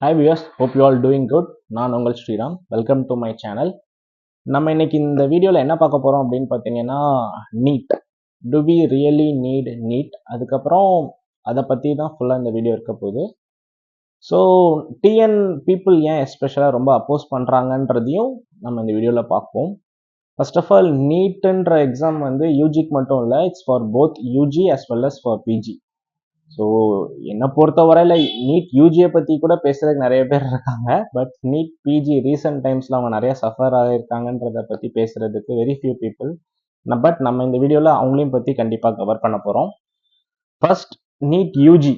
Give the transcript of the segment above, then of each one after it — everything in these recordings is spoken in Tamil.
Hi viewers, hope you all doing good. நான் உங்கள் Sriram. Welcome to my channel. நம்ம இன்னைக்கு இந்த வீடியோவில் என்ன பார்க்க போகிறோம் அப்படின்னு பார்த்தீங்கன்னா NEET. Do we really need NEET? அதுக்கப்புறம் அதை பற்றி தான் ஃபுல்லாக இந்த வீடியோ இருக்க போகுது. ஸோ டிஎன் பீப்புள் ஏன் எஸ்பெஷலாக ரொம்ப அப்போஸ் பண்ணுறாங்கன்றதையும் நம்ம இந்த வீடியோவில் பார்ப்போம். ஃபர்ஸ்ட் ஆஃப் ஆல் நீட்டுன்ற எக்ஸாம் வந்து யூஜிக்கு மட்டும் இல்லை, it's for both UG as well as for PG. So என்னை பொறுத்தவரையில் நீட் யூஜியை பற்றி கூட பேசுறதுக்கு நிறைய பேர் இருக்காங்க. பட் நீட் பிஜி ரீசெண்ட் டைம்ஸில் அவங்க நிறைய சஃபர் ஆகியிருக்காங்கன்றதை பற்றி பேசுறதுக்கு வெரி ஃபியூ பீப்புள். பட் நம்ம இந்த வீடியோவில் அவங்களையும் பற்றி கண்டிப்பாக கவர் பண்ண போகிறோம். ஃபர்ஸ்ட் நீட் யூஜி,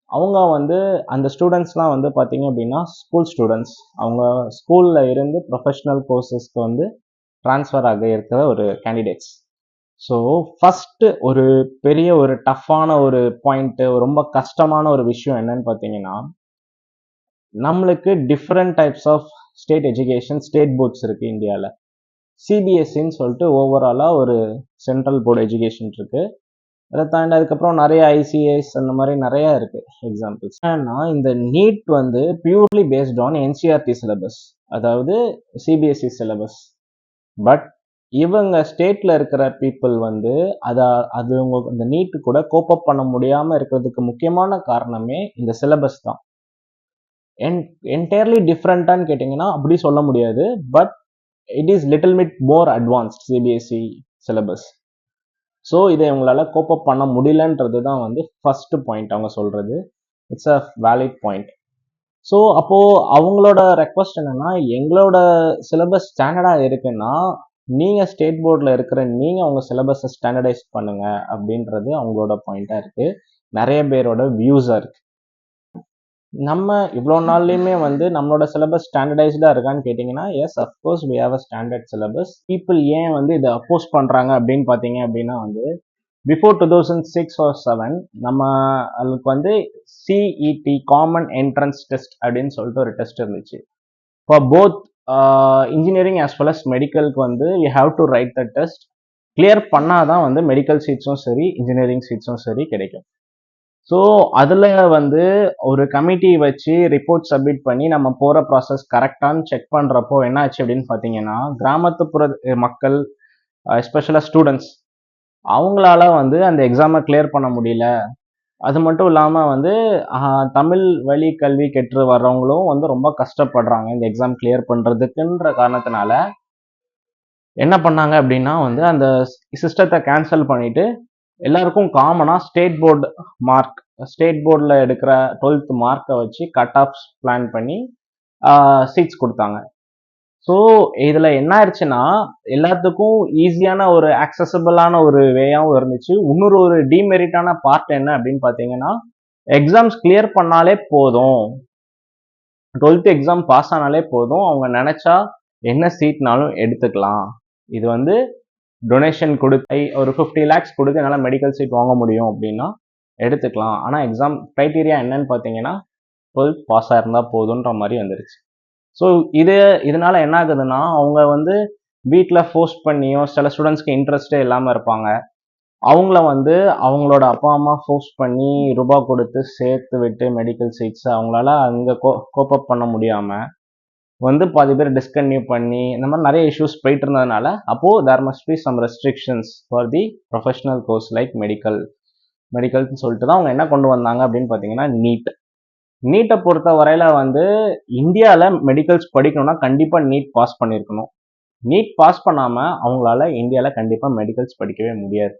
அவங்க வந்து அந்த ஸ்டூடெண்ட்ஸ்லாம் வந்து பார்த்தீங்க அப்படின்னா ஸ்கூல் ஸ்டூடெண்ட்ஸ். அவங்க ஸ்கூலில் இருந்து ப்ரொஃபஷ்னல் கோர்சஸ்க்கு வந்து ட்ரான்ஸ்ஃபர் ஆக இருக்கிற ஒரு கேண்டிடேட்ஸ். ஸோ ஃபஸ்ட்டு ஒரு பெரிய ஒரு டஃப்பான ஒரு பாயிண்ட்டு, ரொம்ப கஷ்டமான ஒரு விஷயம் என்னன்னு பார்த்தீங்கன்னா, நம்மளுக்கு different types of state education, state boards இருக்குது இந்தியாவில். சிபிஎஸ்சின்னு சொல்லிட்டு ஓவராலாக ஒரு சென்ட்ரல் போர்டு எஜுகேஷன் இருக்குது. அதை தாண்டி அதுக்கப்புறம் நிறைய ஐசிஎஸ் அந்த மாதிரி நிறையா இருக்குது எக்ஸாம்பிள்ஸ். ஏன்னா இந்த நீட் வந்து purely based on NCERT syllabus, அதாவது சிபிஎஸ்சி சிலபஸ். பட் இவங்க ஸ்டேட்ல இருக்கிற பீப்புள் வந்து அது உங்களுக்கு இந்த நீட்டு கூட கோப்பப் பண்ண முடியாம இருக்கிறதுக்கு முக்கியமான காரணமே இந்த சிலபஸ் தான். என்டையர்லி டிஃப்ரெண்டான்னு கேட்டிங்கன்னா அப்படி சொல்ல முடியாது. But it is little bit more advanced CBSE syllabus. So இதை இவங்களால கோப்பப் பண்ண முடியலன்றது தான் வந்து ஃபர்ஸ்ட் பாயிண்ட் அவங்க சொல்றது. It's a valid point. So அப்போ அவங்களோட ரெக்வஸ்ட் என்னன்னா, எங்களோட சிலபஸ் ஸ்டாண்டர்டாக இருக்குன்னா நீங்கள் ஸ்டேட் போர்டில் இருக்கிற நீங்கள் உங்கள் சிலபஸை ஸ்டாண்டர்டைஸ் பண்ணுங்க அப்படின்றது அவங்களோட பாயிண்டாக இருக்குது. நிறைய பேரோட வியூஸாக இருக்குது. நம்ம இவ்வளோ நாள்லையுமே வந்து நம்மளோட சிலபஸ் ஸ்டாண்டர்டைஸ்டாக இருக்கான்னு கேட்டிங்கன்னா, yes of course we have a standard syllabus. People ஏன் வந்து இதை அப்போஸ் பண்ணுறாங்க அப்படின்னு பார்த்தீங்க அப்படின்னா வந்து பிஃபோர் 2006 or 2007 நம்ம அதுக்கு வந்து சிஇடி காமன் என்ட்ரன்ஸ் டெஸ்ட் அப்படின்னு சொல்லிட்டு ஒரு டெஸ்ட் இருந்துச்சு. For both engineering as well as மெடிக்கலுக்கு வந்து you have to right the test. Clear பண்ணாதான் வந்து மெடிக்கல் சீட்ஸும் சரி இன்ஜினியரிங் சீட்ஸும் சரி கிடைக்கும். ஸோ அதில் வந்து ஒரு கமிட்டி வச்சு ரிப்போர்ட் சப்மிட் பண்ணி நம்ம போகிற ப்ராசஸ் கரெக்டானு செக் பண்ணுறப்போ என்ன ஆச்சு அப்படின்னு பார்த்தீங்கன்னா, கிராமத்துப்புற மக்கள் எஸ்பெஷலாக ஸ்டூடெண்ட்ஸ் அவங்களால வந்து அந்த எக்ஸாமை கிளியர் பண்ண முடியல. அது மட்டும் இல்லாமல் வந்து தமிழ் வழி கல்வி கற்று வர்றவங்களும் வந்து ரொம்ப கஷ்டப்படுறாங்க இந்த எக்ஸாம் கிளியர் பண்ணுறதுக்குன்ற காரணத்தினால என்ன பண்ணாங்க அப்படின்னா வந்து அந்த சிஸ்டத்தை கேன்சல் பண்ணிட்டு எல்லாருக்கும் காமனாக ஸ்டேட் போர்டு மார்க், ஸ்டேட் போர்டில் எடுக்கிற 12th மார்க்கை வச்சு கட் ஆஃப்ஸ் பிளான் பண்ணி சீட்ஸ் கொடுத்தாங்க. ஸோ இதில் என்ன ஆயிடுச்சுன்னா எல்லாத்துக்கும் ஈஸியான ஒரு ஆக்சசபிளான ஒரு வேயாகவும் இருந்துச்சு. இன்னொரு ஒரு டிமெரிட்டான பார்ட் என்ன அப்படின்னு பார்த்தீங்கன்னா, எக்ஸாம்ஸ் கிளியர் பண்ணாலே போதும், 12th எக்ஸாம் பாஸ் ஆனாலே போதும், அவங்க நினைச்சா என்ன சீட்னாலும் எடுத்துக்கலாம். இது வந்து டொனேஷன் கொடுத்து ஒரு 50 lakhs கொடுத்து என்னால் மெடிக்கல் சீட் வாங்க முடியும் அப்படின்னா எடுத்துக்கலாம். ஆனால் எக்ஸாம் க்ரைட்டீரியா என்னன்னு பார்த்தீங்கன்னா 12th பாஸ் ஆயிருந்தால் போதுன்ற மாதிரி வந்துருச்சு. ஸோ இதனால என்ன ஆகுதுன்னா, அவங்க வந்து வீட்டில் ஃபோர்ஸ் பண்ணியோ சில ஸ்டூடெண்ட்ஸ்க்கு இன்ட்ரெஸ்டே இல்லாமல் இருப்பாங்க. அவங்கள வந்து அவங்களோட அப்பா அம்மா ஃபோர்ஸ் பண்ணி ரூபா கொடுத்து சேர்த்து விட்டு மெடிக்கல் சீட்ஸ் அவங்களால அங்கே கோப்பப் பண்ண முடியாமல் வந்து பாதி பேர் டிஸ்கன்டினியூ பண்ணி இந்த மாதிரி நிறைய இஷ்யூஸ் போயிட்டு இருந்ததுனால அப்போது there must be some restrictions for the professional course like மெடிக்கல்னு சொல்லிட்டு தான் அவங்க என்ன கொண்டு வந்தாங்க அப்படின்னு பார்த்தீங்கன்னா நீட்டை பொறுத்த வரையில வந்து இந்தியாவில் மெடிக்கல்ஸ் படிக்கணும்னா கண்டிப்பாக நீட் பாஸ் பண்ணியிருக்கணும். நீட் பாஸ் பண்ணாமல் அவங்களால இந்தியாவில் கண்டிப்பாக மெடிக்கல்ஸ் படிக்கவே முடியாது.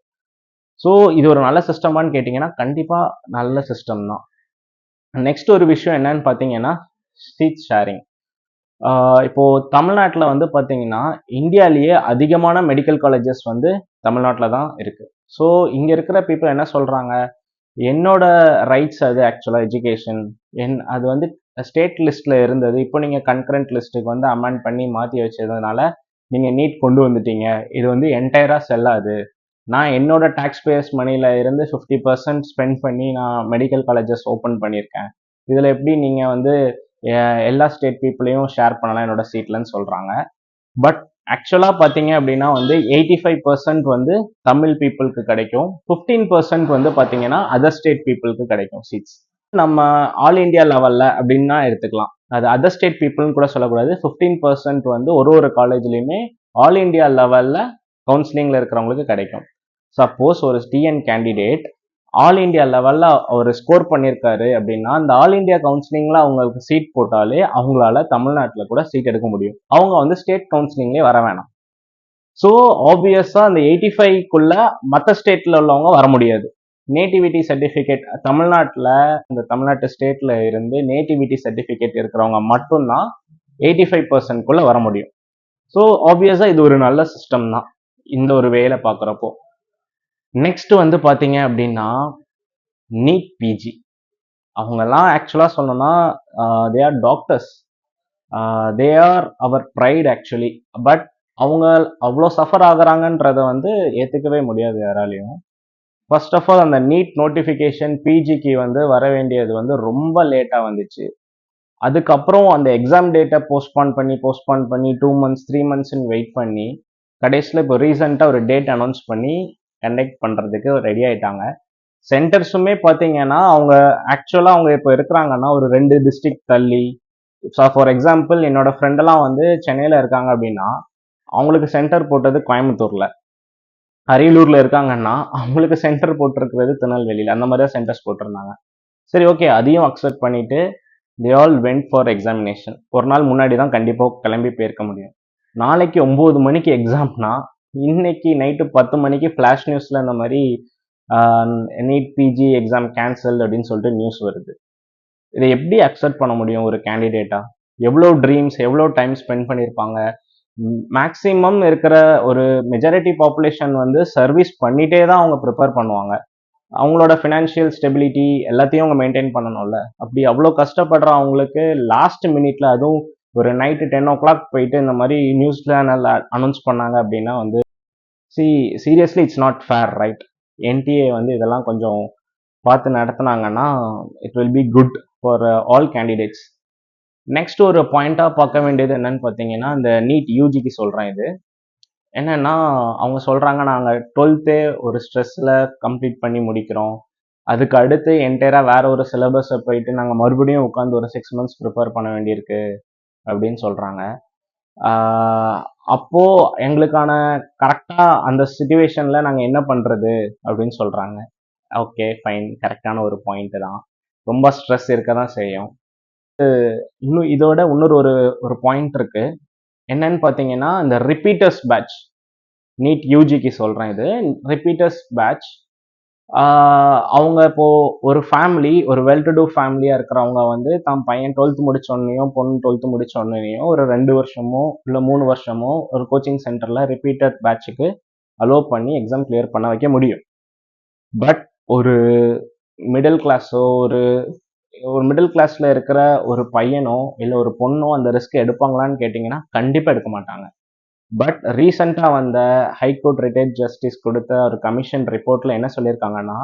ஸோ இது ஒரு நல்ல சிஸ்டமானு கேட்டிங்கன்னா கண்டிப்பாக நல்ல சிஸ்டம் தான். நெக்ஸ்ட் ஒரு விஷயம் என்னன்னு பார்த்தீங்கன்னா சீட் ஷேரிங். இப்போது தமிழ்நாட்டில் வந்து பார்த்தீங்கன்னா இந்தியாவிலேயே அதிகமான மெடிக்கல் காலேஜஸ் வந்து தமிழ்நாட்டில் தான் இருக்குது. ஸோ இங்கே இருக்கிற பீப்புள் என்ன சொல்கிறாங்க, என்னோட ரைட்ஸ் அது ஆக்சுவலாக எஜுகேஷன் அது வந்து ஸ்டேட் லிஸ்ட்டில் இருந்தது, இப்போ நீங்கள் கன்கரண்ட் லிஸ்ட்டுக்கு வந்து அமெண்ட் பண்ணி மாற்றி வச்சதுனால நீங்கள் நீட் கொண்டு வந்துட்டீங்க, இது வந்து என்டையராக செல்லாது. நான் என்னோட டேக்ஸ் பேயர்ஸ் மணியில் இருந்து 50% ஸ்பெண்ட் பண்ணி நான் மெடிக்கல் காலேஜஸ் ஓப்பன் பண்ணியிருக்கேன், இதில் எப்படி நீங்கள் வந்து எல்லா ஸ்டேட் பீப்புளையும் ஷேர் பண்ணலாம் என்னோட சீட்லன்னு சொல்கிறாங்க. பட் ஆக்சுவலாக பார்த்தீங்க அப்படின்னா வந்து 85% வந்து தமிழ் பீப்புளுக்கு கிடைக்கும், 15% வந்து பார்த்தீங்கன்னா அதர் ஸ்டேட் பீப்புளுக்கு கிடைக்கும் சீட்ஸ். நம்ம ஆல் இந்தியா லெவல்ல அப்படின்னா எடுத்துக்கலாம். அது அதர் ஸ்டேட் பீப்புள்னு கூட சொல்லக்கூடாது. 15% வந்து ஒரு காலேஜ்லயுமே ஆல் இந்தியா லெவல்ல கவுன்சிலிங்ல இருக்கிறவங்களுக்கு கிடைக்கும். சப்போஸ் ஒரு டிஎன் கேண்டிடேட் ஆல் இந்தியா லெவல்ல ஒரு ஸ்கோர் பண்ணியிருக்காரு அப்படின்னா, அந்த ஆல் இந்தியா கவுன்சிலிங்ல அவங்களுக்கு சீட் போட்டாலே அவங்களால தமிழ்நாட்டில் கூட சீட் எடுக்க முடியும். அவங்க வந்து ஸ்டேட் கவுன்சிலிங்லேயே வர வேணாம். ஸோ ஆப்வியஸா அந்த 85க்குள்ள மற்ற ஸ்டேட்ல உள்ளவங்க வர முடியாது. நேட்டிவிட்டி சர்டிஃபிகேட் தமிழ்நாட்டில் இந்த தமிழ்நாட்டு ஸ்டேட்ல இருந்து நேட்டிவிட்டி சர்டிஃபிகேட் இருக்கிறவங்க மட்டும்தான் 85%க்குள்ள வர முடியும். ஸோ ஆப்வியஸா இது ஒரு நல்ல சிஸ்டம் தான் இந்த ஒரு வேலை பார்க்குறப்போ. நெக்ஸ்ட் வந்து பார்த்தீங்க அப்படின்னா நீட் பிஜி. அவங்கெல்லாம் ஆக்சுவலாக சொல்லணும்னா they are doctors, they are our pride actually. But அவங்க அவ்வளோ சஃபர் ஆகுறாங்கன்றத வந்து ஏற்றுக்கவே முடியாது யாராலையும். ஃபர்ஸ்ட் ஆஃப் ஆல் அந்த நீட் நோட்டிஃபிகேஷன் பிஜிக்கு வந்து வர வேண்டியது வந்து ரொம்ப லேட்டாக வந்துச்சு. அதுக்கப்புறம் அந்த எக்ஸாம் டேட்டை போஸ்ட்பான் பண்ணி 2 மந்த்ஸ் 3 மந்த்ஸ்ன்னு வெயிட் பண்ணி கடைசியில் இப்போ ரீசெண்டாக ஒரு டேட் அனௌன்ஸ் பண்ணி கண்டக்ட் பண்ணுறதுக்கு ரெடி ஆயிட்டாங்க. சென்டர்ஸுமே பார்த்தீங்கன்னா அவங்க ஆக்சுவலாக அவங்க இப்போ இருக்கிறாங்கன்னா ஒரு 2 டிஸ்ட்ரிக்ட் தள்ளி. ஃபார் எக்ஸாம்பிள் என்னோட ஃப்ரெண்டெல்லாம் வந்து சென்னையில் இருக்காங்க அப்படின்னா அவங்களுக்கு சென்டர் போட்டது கோயம்புத்தூரில். அரியலூரில் இருக்காங்கன்னா அவங்களுக்கு சென்டர் போட்டிருக்கிறது திருநெல்வேலியில். அந்த மாதிரி தான் சென்டர்ஸ் போட்டிருந்தாங்க. சரி, ஓகே, அதையும் அக்செப்ட் பண்ணிட்டு they all went for examination. ஒரு நாள் முன்னாடி தான் கண்டிப்பாக கிளம்பி போயிருக்க முடியும். நாளைக்கு 9 மணிக்கு எக்ஸாம்னா இன்னைக்கு நைட்டு 10 மணிக்கு ஃப்ளாஷ் நியூஸில் இந்த மாதிரி நீட் பிஜி எக்ஸாம் கேன்சல் அப்படின்னு சொல்லிட்டு நியூஸ் வருது. இதை எப்படி அக்செப்ட் பண்ண முடியும் ஒரு கேண்டிடேட்டா? எவ்வளோ ட்ரீம்ஸ், எவ்வளோ டைம் ஸ்பெண்ட் பண்ணியிருப்பாங்க. மேக்ஸிமம் இருக்கிற ஒரு மெஜாரிட்டி பாப்புலேஷன் வந்து சர்வீஸ் பண்ணிட்டே தான் அவங்க ப்ரிப்பேர் பண்ணுவாங்க. அவங்களோட ஃபினான்ஷியல் ஸ்டெபிலிட்டி எல்லாத்தையும் அவங்க மெயின்டைன் பண்ணணும்ல. அப்படி அவ்வளோ கஷ்டப்படுற அவங்களுக்கு லாஸ்ட் மினிட்ல, அதுவும் ஒரு நைட்டு 10 o'clock போயிட்டு இந்த மாதிரி நியூஸ்ல நல்லா அனௌன்ஸ் பண்ணாங்க அப்படின்னா வந்து seriously it's not fair, right? NDA வந்து இதெல்லாம் கொஞ்சம் பார்த்து நடத்துனாங்கன்னா it will be good for all candidates. Next ஒரு பாயிண்டாக பார்க்க வேண்டியது என்னன்னு பார்த்தீங்கன்னா, இந்த நீட் யூஜிக்கு சொல்கிறேன். இது என்னன்னா, அவங்க சொல்கிறாங்க நாங்கள் 12th ஒரு ஸ்ட்ரெஸ்ஸில் கம்ப்ளீட் பண்ணி முடிக்கிறோம். அதுக்கு அடுத்து என்டையராக வேற ஒரு சிலபஸை போயிட்டு நாங்கள் மறுபடியும் உட்காந்து ஒரு 6 months ப்ரிப்பேர் பண்ண வேண்டியிருக்கு அப்படின்னு சொல்கிறாங்க. அப்போ எங்களுக்கான கரெக்டாக அந்த சுச்சுவேஷனில் நாங்கள் என்ன பண்ணுறது அப்படின்னு சொல்கிறாங்க. ஓகே, ஃபைன், கரெக்டான ஒரு பாயிண்ட் தான். ரொம்ப ஸ்ட்ரெஸ் இருக்க தான் செய்யும். இன்னும் இதோட இன்னொரு ஒரு பாயிண்ட் இருக்கு. என்னன்னு பார்த்தீங்கன்னா, இந்த ரிப்பீட்டர்ஸ் பேட்ச், நீட் யூஜிக்கு சொல்கிறேன். இது ரிப்பீட்டர்ஸ் பேட்ச். அவங்க இப்போ ஒரு ஃபேமிலி, ஒரு வெல் டு டூ ஃபேமிலியாக இருக்கிறவங்க வந்து தான் பையன் 12th முடிச்சோடனையும் பொண்ணு 12th முடிச்சோடனையும் ஒரு 2 வருஷமோ இல்லை 3 வருஷமோ ஒரு கோச்சிங் சென்டரில் ரிப்பீட்டட் பேட்சுக்கு அலோவ் பண்ணி எக்ஸாம் கிளியர் பண்ண வைக்க முடியும். பட் ஒரு மிடில் கிளாஸோ ஒரு மிடில் கிளாஸ்ல இருக்கிற ஒரு பையனோ இல்லை ஒரு பொண்ணோ அந்த ரிஸ்க் எடுப்பாங்களான்னு கேட்டிங்கன்னா கண்டிப்பாக எடுக்க மாட்டாங்க. பட் ரீசெண்டாக வந்த ஹைகோர்ட் ரிட்டையர்ட் ஜஸ்டிஸ் கொடுத்த ஒரு கமிஷன் ரிப்போர்ட்டில் என்ன சொல்லியிருக்காங்கன்னா,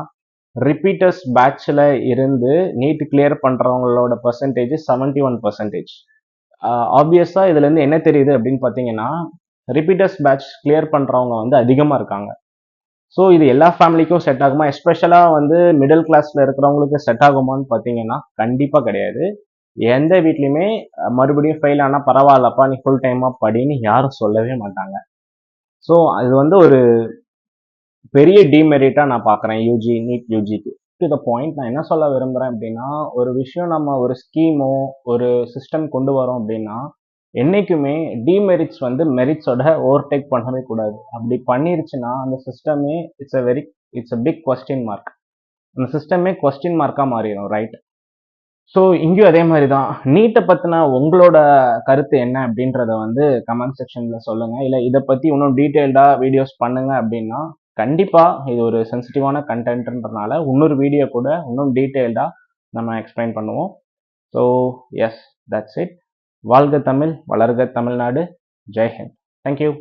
ரிப்பீட்டர்ஸ் பேட்சில் இருந்து நீட் கிளியர் பண்ணுறவங்களோட பர்சன்டேஜ் 71%. ஆப்வியஸாக இதுலேருந்து என்ன தெரியுது அப்படின்னு பார்த்தீங்கன்னா, ரிப்பீட்டர்ஸ் பேட்ச் கிளியர் பண்ணுறவங்க வந்து அதிகமாக இருக்காங்க. ஸோ இது எல்லா ஃபேமிலிக்கும் செட் ஆகுமா? எஸ்பெஷலாக வந்து மிடில் கிளாஸில் இருக்கிறவங்களுக்கு செட் ஆகுமான்னு பார்த்தீங்கன்னா கண்டிப்பாக கிடையாது. எந்த வீட்லையுமே மறுபடியும் ஃபெயில் ஆனால் பரவாயில்லப்பா நீ ஃபுல் டைமாக படின்னு யாரும் சொல்லவே மாட்டாங்க. ஸோ அது வந்து ஒரு பெரிய டிமெரிட்டாக நான் பார்க்குறேன் நீட் யூஜிக்கு. டு த பாயிண்ட் நான் என்ன சொல்ல விரும்புகிறேன் அப்படின்னா, ஒரு விஷயம் நம்ம ஒரு ஸ்கீமோ ஒரு சிஸ்டம் கொண்டு வரோம் அப்படின்னா என்னைக்குமே டிமெரிட்ஸ் வந்து மெரிட்ஸோட ஓவர்டேக் பண்ணவே கூடாது. அப்படி பண்ணிருச்சுன்னா அந்த சிஸ்டமே it's a big question mark. அந்த சிஸ்டமே கொஸ்டின் மார்க்காக மாறிடும், ரைட்? ஸோ இங்கேயும் அதே மாதிரி தான். நீட்டை பற்றின உங்களோட கருத்து என்ன அப்படின்றத வந்து கமெண்ட் செக்ஷனில் சொல்லுங்கள். இல்லை இதை பற்றி இன்னும் டீட்டெயில்டாக வீடியோஸ் பண்ணுங்க அப்படின்னா கண்டிப்பாக இது ஒரு சென்சிட்டிவான கண்டென்ட்ன்றனால இன்னொரு வீடியோ கூட இன்னும் டீட்டெயில்டாக நம்ம எக்ஸ்பிளைன் பண்ணுவோம். So yes, that's it. வாழ்க தமிழ், வளர்க தமிழ்நாடு. ஜெய் ஹிந்த். தேங்க்யூ.